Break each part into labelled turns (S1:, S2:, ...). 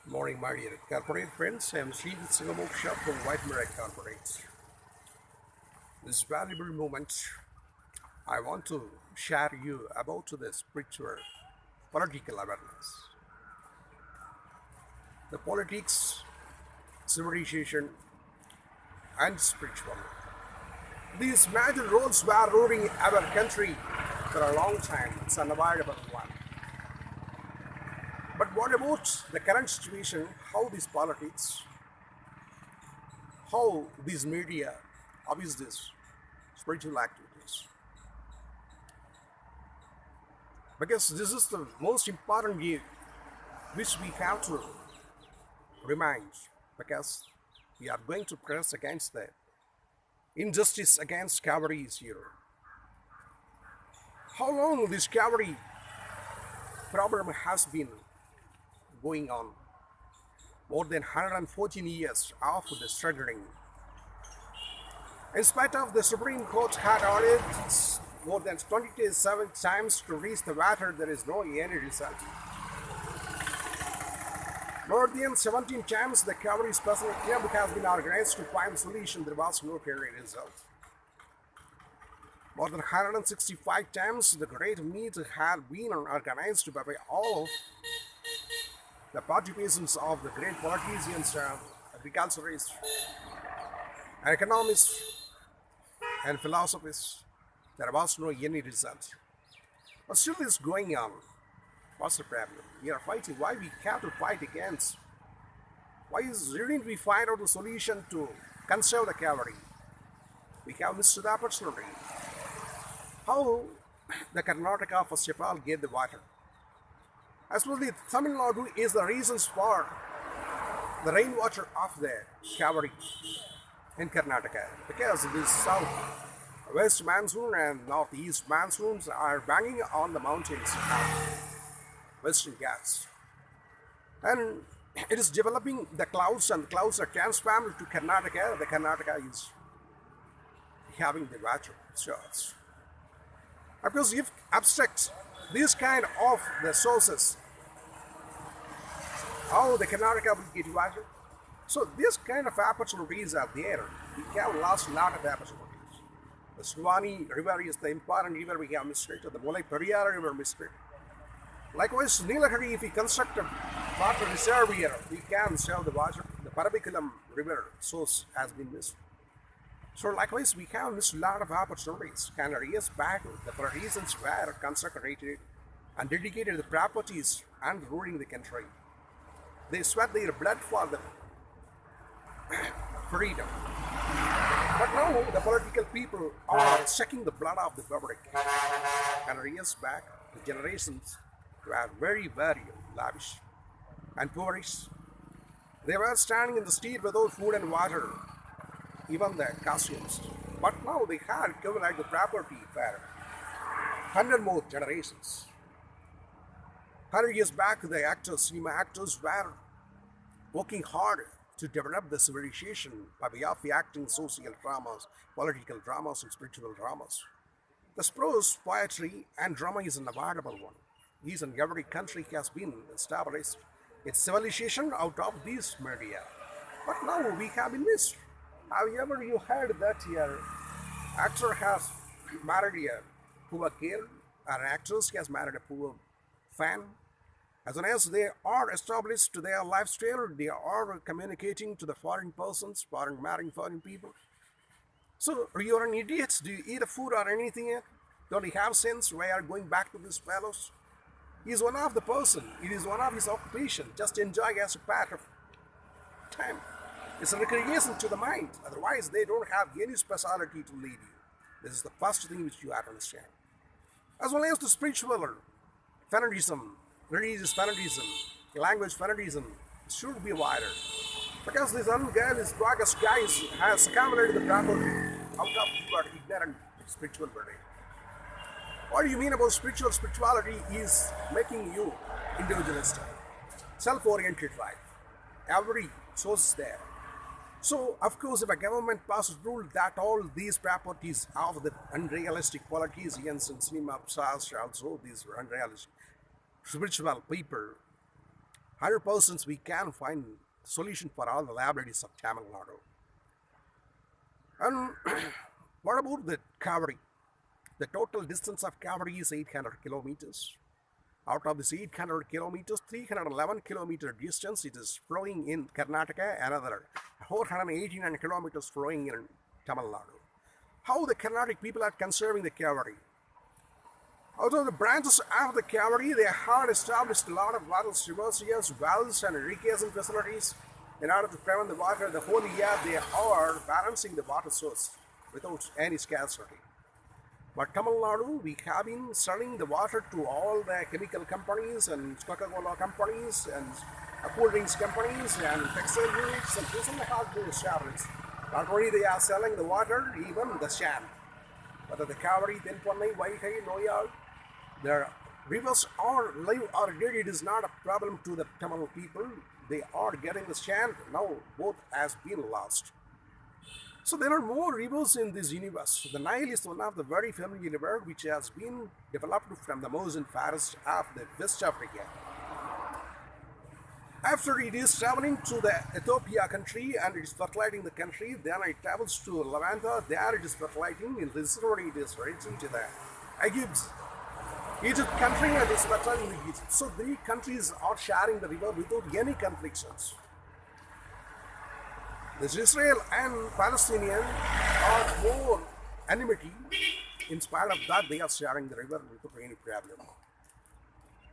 S1: Morning, my dear corporate friends. I am Sabitha.C from WhiteMerror Corporate. This valuable moment, I want to share you about the spiritual political awareness. The politics, civilization, and spiritual. These major roles were ruling our country for a long time. It's an unavoidable one. But what about the current situation? How these politics, how these media abuse this spiritual activities? Because this is the most important view which we have to remind, because we are going to press against the injustice against Cavery is here. How long this Cavery problem has been going on? More than 114 years of the struggling. In spite of the Supreme Court had ordered more than 27 times to reach the water, there is no any result. More than 17 times the Cavery special camp has been organized to find solution, there was no clear result. More than 165 times the great meet had been organized by all the participants of the great politicians, agriculturists, economists, and philosophers. There was no any result. But still it's going on. What's the problem? We are fighting. Why we have to fight against? Didn't we find out the solution to conserve the Cavery? We have missed the opportunity. How the Karnataka first of all gave the water? Especially Tamil Nadu is the reasons for the rainwater of the Cavery in Karnataka, because this south west monsoon and northeast monsoons are banging on the mountains of Western Ghats, and it is developing the clouds, and the clouds are transformed to Karnataka. The Karnataka is having the water source. Of course, if abstract these kind of the sources, how the Karnataka will get water? So these kind of opportunities are there. We have lost a lot of opportunities. The Swani River is the important river we have missed it. The Mulai Periyar River missed it. Likewise, Nilagiri, if we construct a water reserve here, we can save the water. The Parabikulam River source has been missed. So likewise, we have missed a lot of opportunities. Years back, the politicians were consecrated and dedicated the properties and ruling the country. They sweat their blood for the freedom. But now the political people are sucking the blood of the public. Years back, the generations were very, very lavish and poorish. They were standing in the street without food and water, even the costumes. But now they had given out the property for 100 more generations. 100 years back, the actors, cinema actors were working hard to develop the civilization by way of acting social dramas, political dramas, and spiritual dramas. The prose, poetry, and drama is an unavoidable one. Each and every country has been established its civilization out of these media. But now we have been missed. Have you ever heard that here actor has married a poor girl, or an actress has married a poor fan? As long as they are established to their lifestyle, they are communicating to the foreign persons, marrying foreign people. So you are an idiot. Do you eat a food or anything yet? Don't you have sense? Why are going back to these fellows? He is one of the person. It is one of his occupation. Just enjoy as a part of time. It's a recreation to the mind. Otherwise, they don't have any speciality to lead you. This is the first thing which you have to understand. As well as the spiritual fanatism, religious fanatism, language fanatism should be wider. Because this girl, this Bragas guy has accumulated the property out of your ignorant spiritual body. What do you mean about spiritual? Spirituality is making you individualistic, self-oriented life. Every source is there. So, of course, if a government passes rule that all these properties of the unrealistic politicians and cinema stars also these unrealistic spiritual people 100% we can find solution for all the liabilities of Tamil Nadu. And what about the Cavery? The total distance of Cavery is 800 kilometers. Out of this 800 kilometers, 311 kilometer distance it is flowing in Karnataka, another 489 kilometers flowing in Tamil Nadu. How the Carnatic people are conserving the Cavery? Although the branches of the Cavery, they have established a lot of water reservoirs, wells and irrigation facilities in order to prevent the water. The whole year they are balancing the water source without any scarcity. But Tamil Nadu, we have been selling the water to all the chemical companies and Coca-Cola companies and cool drinks companies and textile units and this and the hospital establishments. Not only they are selling the water, even the sand. Whether the Cavery, Tenponnai, Vaigai, Noyal, their rivers are live or dead, it is not a problem to the Tamil people. They are getting the sand. Now both has been lost. So there are more rivers in this universe. The Nile is one of the very familiar river which has been developed from the mountain forest of the West Africa. After it is traveling to the Ethiopia country and it is fertilizing the country, then it travels to Levanta, there it is fertilizing, in this river it is reaching to the Egypt country and it is fertilizing the Egypt. So three countries are sharing the river without any conflicts. This Israel and Palestinian are more enmity. In spite of that, they are sharing the river without any problem.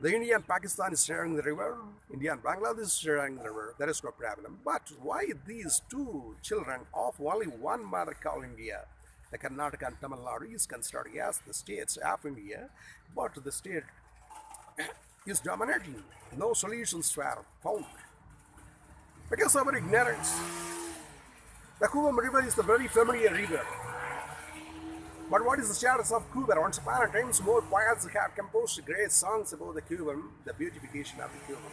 S1: The India and Pakistan is sharing the river. India and Bangladesh is sharing the river. There is no problem. But why these two children of only one mother called India? The Karnataka and Tamil Nadu is considered as the states of India, but the state is dominating. No solutions were found because of our ignorance. The Kuvam River is the very familiar river. But what is the status of Kuvam? Once upon a time, more poets have composed great songs about the Kuvam, the beautification of the Kuvam.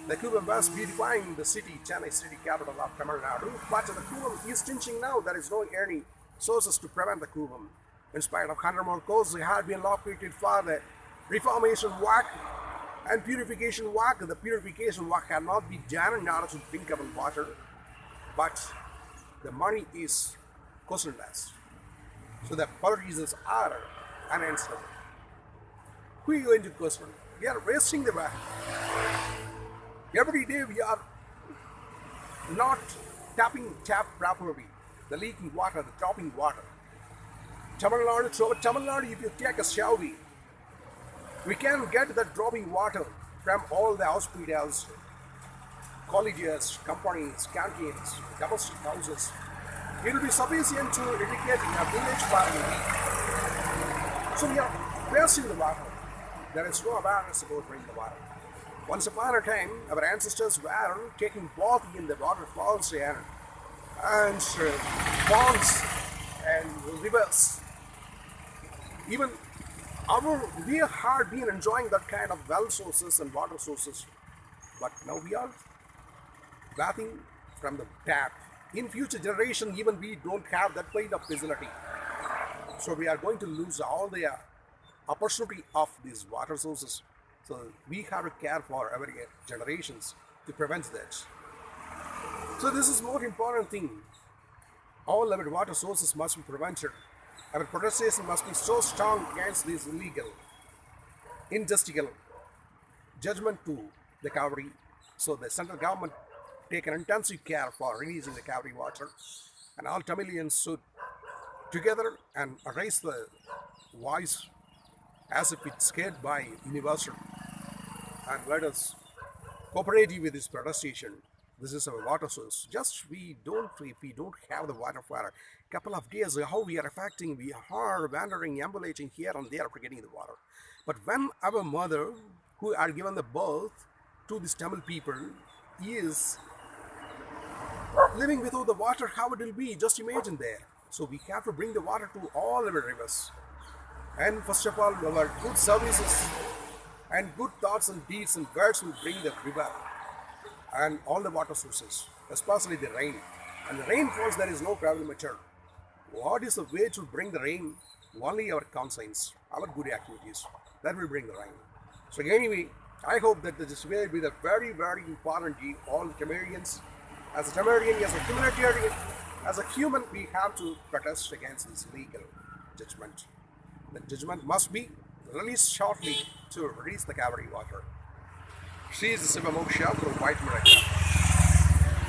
S1: The Kuvam was beautifying the city, Chennai city capital of Tamil Nadu. But the Kuvam is stinching now. There is no any sources to prevent the Kuvam. In spite of 100 more courses had been located for the reformation work and purification work. The purification work cannot be done in order to drinkable water. But the money is questionless. So the politicians are unanswerable. Who is going to question? We are wasting the water. Every day we are not tapping tap properly. The leaking water, the dropping water. Tamil Nadu, if you take a shower, we can get the dropping water from all the hospitals, colleges, companies, canteens, domestic houses. It will be sufficient to irrigate a village for a week. So we are wasting the water. There is no awareness about drinking the water. Once upon a time, our ancestors were taking bath in the waterfalls and ponds and rivers. Even we had been enjoying that kind of well sources and water sources, but now we are bathing from the tap. In future generation, even we don't have that kind of facility. So we are going to lose all the opportunity of these water sources. So we have to care for our generations to prevent that. So this is more important thing. All our water sources must be prevented. Our protestation must be so strong against this illegal, injustical judgment to the Cavery. So the central government take an intensive care for releasing the Cavery water, and all Tamilians should together and raise the voice as if it's scared by universal, and let us cooperate with this protestation. This is our water source. Just if we don't have the water for a couple of days, how we are affecting, we are wandering, ambulating here and there for getting the water. But when our mother, who are given the birth to this Tamil people, is living without the water, how it will be, just imagine there. So we have to bring the water to all our rivers. And first of all, our good services and good thoughts and deeds and words will bring the river and all the water sources, especially the rain. And the rain falls, there is no problem at all. What is the way to bring the rain? Only our conscience, our good activities, that will bring the rain. So anyway, I hope that this will be the very, very important to all the Tamarians. As a Tamarian, as a humanitarian, as a human, we have to protest against this legal judgment. The judgment must be released shortly to release the Cavery water. She is Siva Moksha from WhiteMerror Corporate.